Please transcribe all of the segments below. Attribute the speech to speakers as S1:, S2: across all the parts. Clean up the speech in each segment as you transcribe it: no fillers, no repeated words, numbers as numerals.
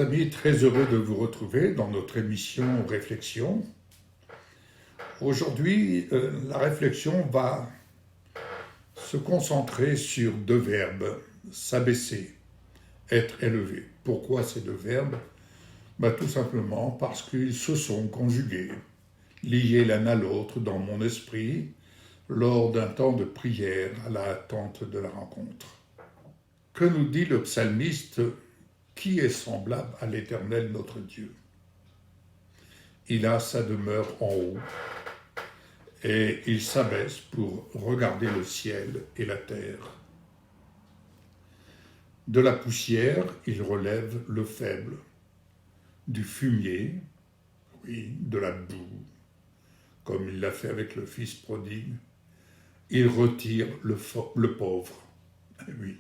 S1: amis, très heureux de vous retrouver dans notre émission Réflexion. Aujourd'hui, la réflexion va se concentrer sur deux verbes, s'abaisser, être élevé. Pourquoi ces deux verbes? Tout simplement parce qu'ils se sont conjugués, liés l'un à l'autre dans mon esprit lors d'un temps de prière à l'attente de la rencontre. Que nous dit le psalmiste? Qui est semblable à l'Éternel notre Dieu? Il a sa demeure en haut et il s'abaisse pour regarder le ciel et la terre. De la poussière, il relève le faible, du fumier, oui, de la boue, comme il l'a fait avec le fils prodigue, il retire le pauvre, oui,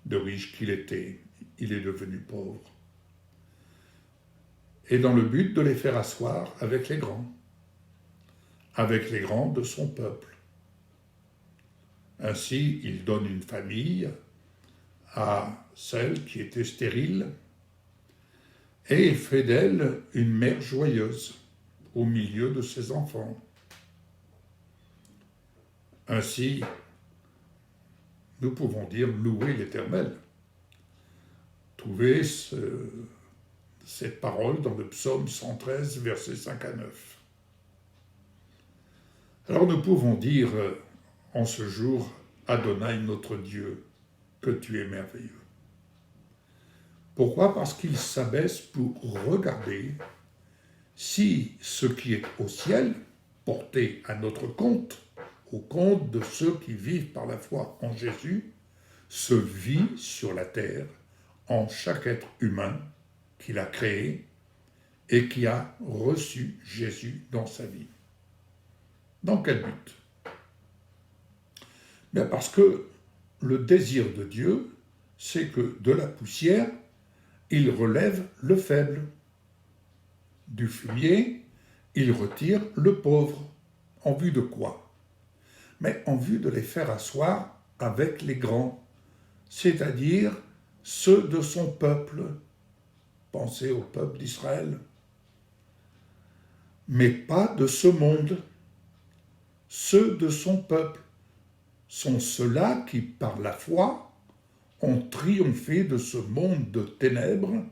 S1: de riche qu'il était, il est devenu pauvre. Et dans le but de les faire asseoir avec les grands de son peuple. Ainsi, il donne une famille à celle qui était stérile, et il fait d'elle une mère joyeuse au milieu de ses enfants. Ainsi, nous pouvons dire louer l'Éternel. Trouvez cette parole dans le psaume 113, versets 5 à 9. Alors nous pouvons dire en ce jour, Adonai notre Dieu, que tu es merveilleux. Pourquoi? Parce qu'il s'abaisse pour regarder si ce qui est au ciel, porté à notre compte, au compte de ceux qui vivent par la foi en Jésus, se vit sur la terre en chaque être humain qu'il a créé et qui a reçu Jésus dans sa vie. Dans quel but? Parce que le désir de Dieu, c'est que de la poussière, il relève le faible. Du fumier, il retire le pauvre. En vue de quoi? Mais en vue de les faire asseoir avec les grands, c'est-à-dire ceux de son peuple. Pensez au peuple d'Israël. Mais pas de ce monde. Ceux de son peuple sont ceux-là qui, par la foi, ont triomphé de ce monde de ténèbres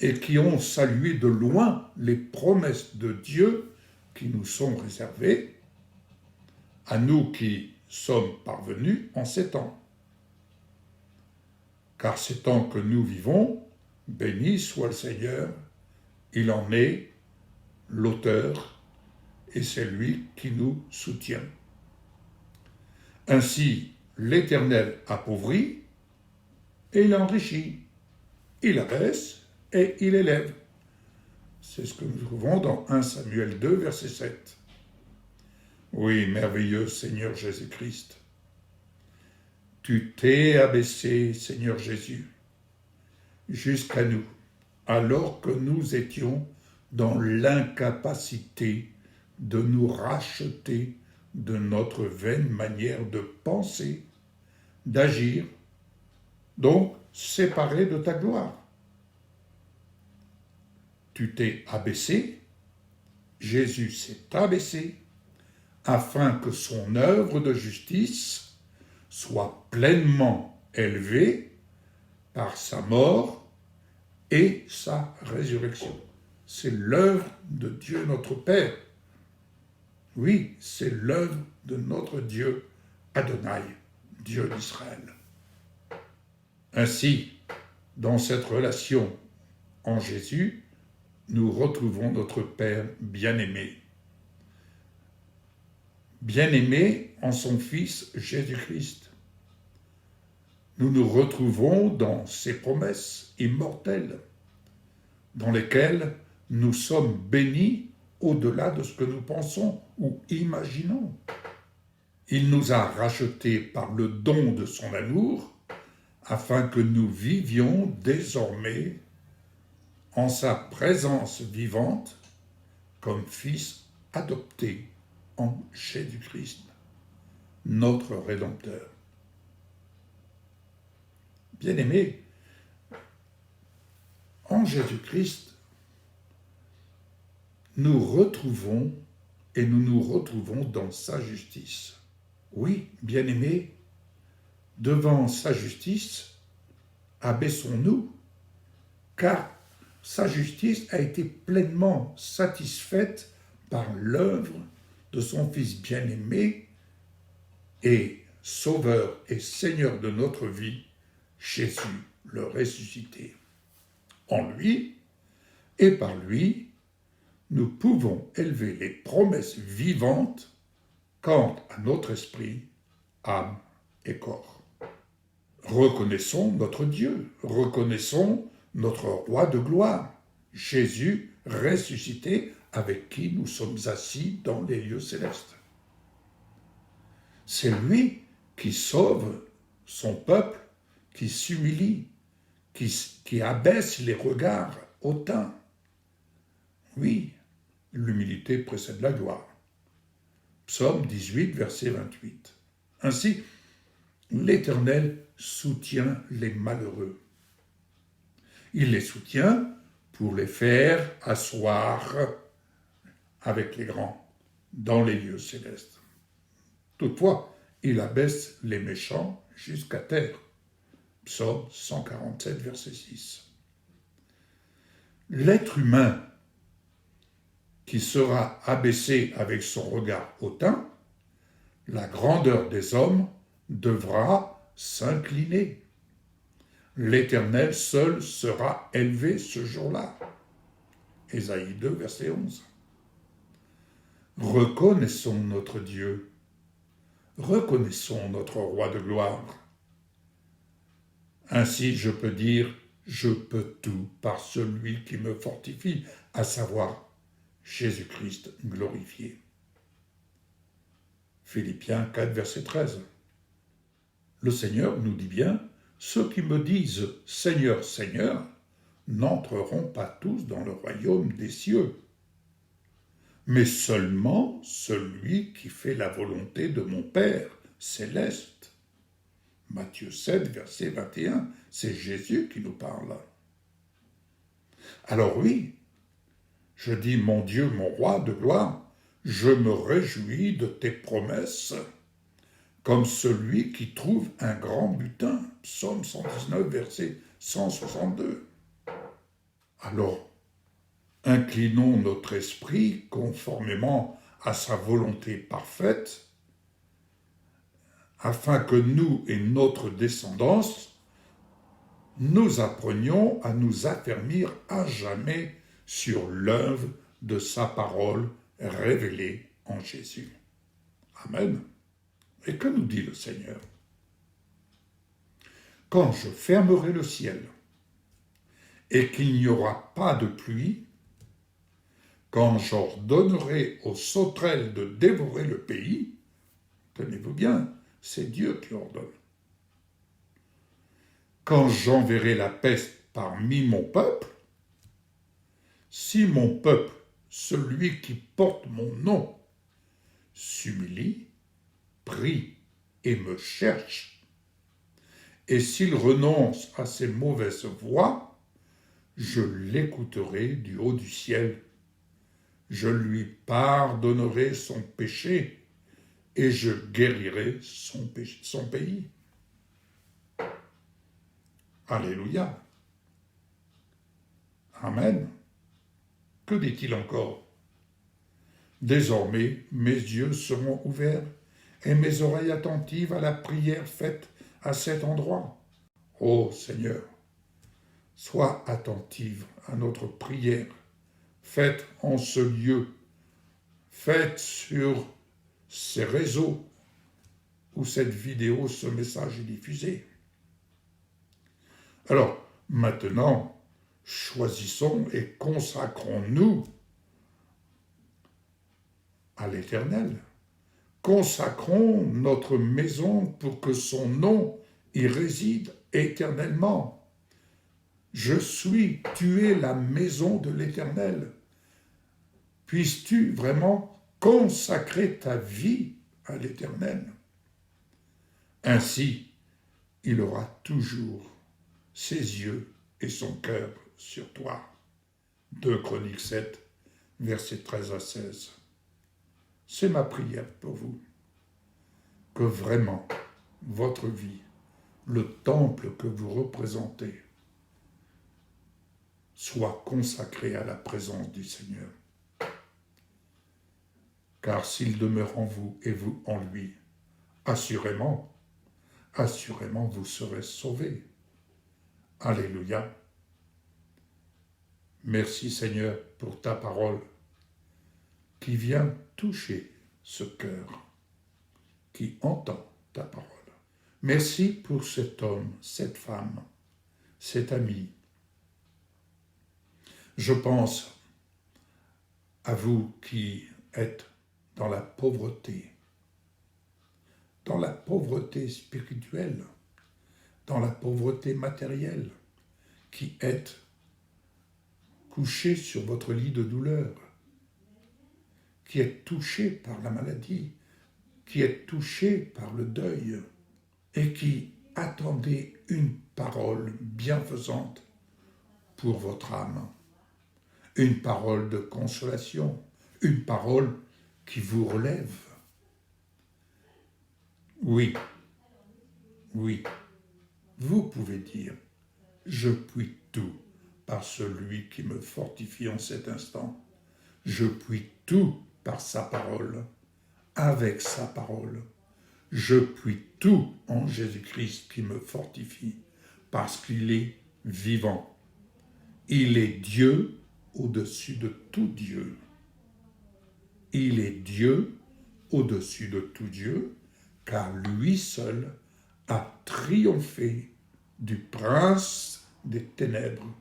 S1: et qui ont salué de loin les promesses de Dieu qui nous sont réservées, à nous qui sommes parvenus en ces temps. Car ces temps que nous vivons, béni soit le Seigneur, il en est l'auteur et c'est lui qui nous soutient. Ainsi, l'Éternel appauvrit et il enrichit. Il abaisse et il élève. C'est ce que nous trouvons dans 1 Samuel 2, verset 7. Oui, merveilleux Seigneur Jésus-Christ. Tu t'es abaissé, Seigneur Jésus, jusqu'à nous, alors que nous étions dans l'incapacité de nous racheter de notre vaine manière de penser, d'agir, donc séparés de ta gloire. Tu t'es abaissé, Jésus s'est abaissé, afin que son œuvre de justice soit pleinement élevée par sa mort et sa résurrection. C'est l'œuvre de Dieu notre Père. Oui, c'est l'œuvre de notre Dieu, Adonai, Dieu d'Israël. Ainsi, dans cette relation en Jésus, nous retrouvons notre Père bien-aimé. Bien-aimé en son Fils Jésus-Christ. Nous nous retrouvons dans ses promesses immortelles, dans lesquelles nous sommes bénis au-delà de ce que nous pensons ou imaginons. Il nous a rachetés par le don de son amour, afin que nous vivions désormais en sa présence vivante comme fils adoptés en Jésus-Christ, notre Rédempteur. Bien-aimés, En Jésus-Christ, nous retrouvons et nous nous retrouvons dans sa justice. Oui, bien-aimés, devant sa justice, abaissons-nous, car sa justice a été pleinement satisfaite par l'œuvre de son Fils bien-aimé et Sauveur et Seigneur de notre vie, Jésus le ressuscité. En lui et par lui, nous pouvons élever les promesses vivantes quant à notre esprit, âme et corps. Reconnaissons notre Dieu, reconnaissons notre Roi de gloire, Jésus ressuscité, avec qui nous sommes assis dans les lieux célestes. C'est lui qui sauve son peuple, qui s'humilie, qui abaisse les regards hautains. Oui, l'humilité précède la gloire. Psaume 18, verset 28. Ainsi, l'Éternel soutient les malheureux. Il les soutient pour les faire asseoir avec les grands dans les lieux célestes. Toutefois, il abaisse les méchants jusqu'à terre. Psaume 147, verset 6. L'être humain qui sera abaissé avec son regard hautain, la grandeur des hommes devra s'incliner. L'Éternel seul sera élevé ce jour-là. Ésaïe 2, verset 11. Reconnaissons notre Dieu. Reconnaissons notre Roi de gloire. Ainsi je peux dire, je peux tout par celui qui me fortifie, à savoir Jésus-Christ glorifié. Philippiens 4, verset 13. Le Seigneur nous dit bien, ceux qui me disent « Seigneur, Seigneur » n'entreront pas tous dans le royaume des cieux, mais seulement celui qui fait la volonté de mon Père céleste. Matthieu 7, verset 21, c'est Jésus qui nous parle. Alors oui, je dis, mon Dieu, mon Roi de gloire, je me réjouis de tes promesses, comme celui qui trouve un grand butin. Psaume 119, verset 162. Alors, inclinons notre esprit conformément à sa volonté parfaite, afin que nous et notre descendance, nous apprenions à nous affermir à jamais sur l'œuvre de sa parole révélée en Jésus. Amen. Et que nous dit le Seigneur? Quand je fermerai le ciel et qu'il n'y aura pas de pluie, quand j'ordonnerai aux sauterelles de dévorer le pays, tenez-vous bien, c'est Dieu qui ordonne. Quand j'enverrai la peste parmi mon peuple, si mon peuple, celui qui porte mon nom, s'humilie, prie et me cherche, et s'il renonce à ses mauvaises voies, je l'écouterai du haut du ciel. Je lui pardonnerai son péché et je guérirai son pays. Alléluia. Amen. Que dit-il encore? Désormais, mes yeux seront ouverts et mes oreilles attentives à la prière faite à cet endroit. Ô Seigneur, sois attentive à notre prière faite en ce lieu, faite sur ces réseaux où cette vidéo, ce message est diffusé. Alors, maintenant, choisissons et consacrons-nous à l'Éternel. Consacrons notre maison pour que son nom y réside éternellement. Tu es la maison de l'Éternel. Puisses-tu vraiment consacrer ta vie à l'Éternel? Ainsi, il aura toujours ses yeux et son cœur sur toi. 2 Chroniques 7, versets 13 à 16. C'est ma prière pour vous, que vraiment votre vie, le temple que vous représentez, soit consacré à la présence du Seigneur. Car s'il demeure en vous et vous en lui, assurément, vous serez sauvés. Alléluia. Merci Seigneur pour ta parole qui vient toucher ce cœur, qui entend ta parole. Merci pour cet homme, cette femme, cet ami. Je pense à vous qui êtes dans la pauvreté spirituelle, dans la pauvreté matérielle, qui êtes couché sur votre lit de douleur, qui êtes touché par la maladie, qui êtes touché par le deuil, et qui attendez une parole bienfaisante pour votre âme, une parole de consolation, une parole qui vous relève. Oui, vous pouvez dire, je puis tout par celui qui me fortifie en cet instant. Je puis tout par sa parole, avec sa parole. Je puis tout en Jésus-Christ qui me fortifie, parce qu'il est vivant. Il est Dieu au-dessus de tout Dieu. Il est Dieu au-dessus de tout Dieu, car lui seul a triomphé du prince des ténèbres.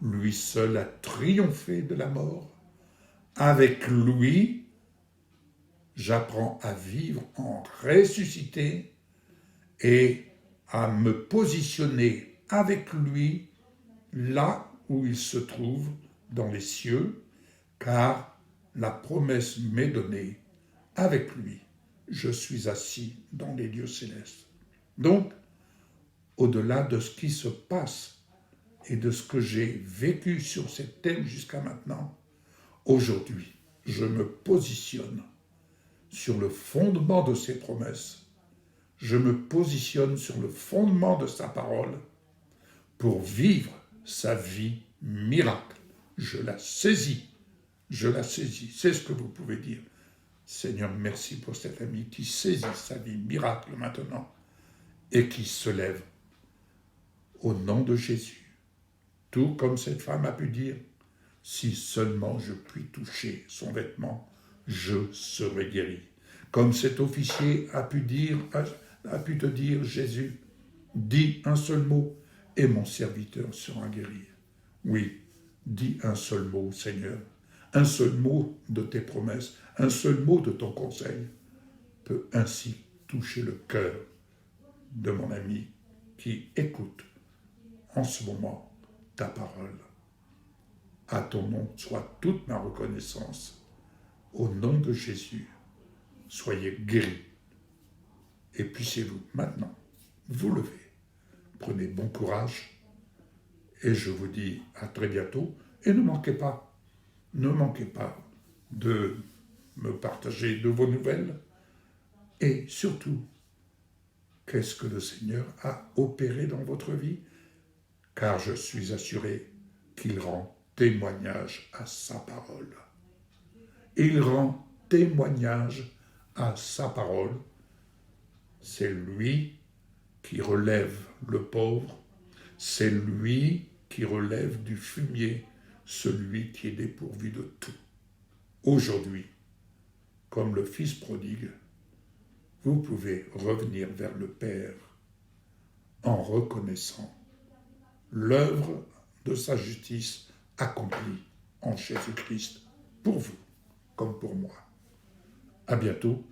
S1: Lui seul a triomphé de la mort. Avec lui, j'apprends à vivre en ressuscité et à me positionner avec lui là où il se trouve dans les cieux, car la promesse m'est donnée. Avec lui, je suis assis dans les lieux célestes. Donc, au-delà de ce qui se passe et de ce que j'ai vécu sur cette terre jusqu'à maintenant, aujourd'hui, je me positionne sur le fondement de ses promesses. Je me positionne sur le fondement de sa parole pour vivre sa vie miracle. Je la saisis. C'est ce que vous pouvez dire. Seigneur, merci pour cet ami qui saisit sa vie miracle maintenant et qui se lève au nom de Jésus. Tout comme cette femme a pu dire, si seulement je puis toucher son vêtement, je serai guéri. Comme cet officier a pu te dire, Jésus, dis un seul mot et mon serviteur sera guéri. Oui, dis un seul mot, Seigneur. Un seul mot de tes promesses, un seul mot de ton conseil peut ainsi toucher le cœur de mon ami qui écoute en ce moment ta parole. À ton nom soit toute ma reconnaissance. Au nom de Jésus, soyez guéris. Et puissiez-vous maintenant vous lever. Prenez bon courage. Et je vous dis à très bientôt. Et ne manquez pas de me partager de vos nouvelles. Et surtout, qu'est-ce que le Seigneur a opéré dans votre vie? Car je suis assuré qu'il rend témoignage à sa parole. Il rend témoignage à sa parole. C'est lui qui relève le pauvre. C'est lui qui relève du fumier celui qui est dépourvu de tout. Aujourd'hui, comme le Fils prodigue, vous pouvez revenir vers le Père en reconnaissant l'œuvre de sa justice accomplie en Jésus-Christ pour vous comme pour moi. À bientôt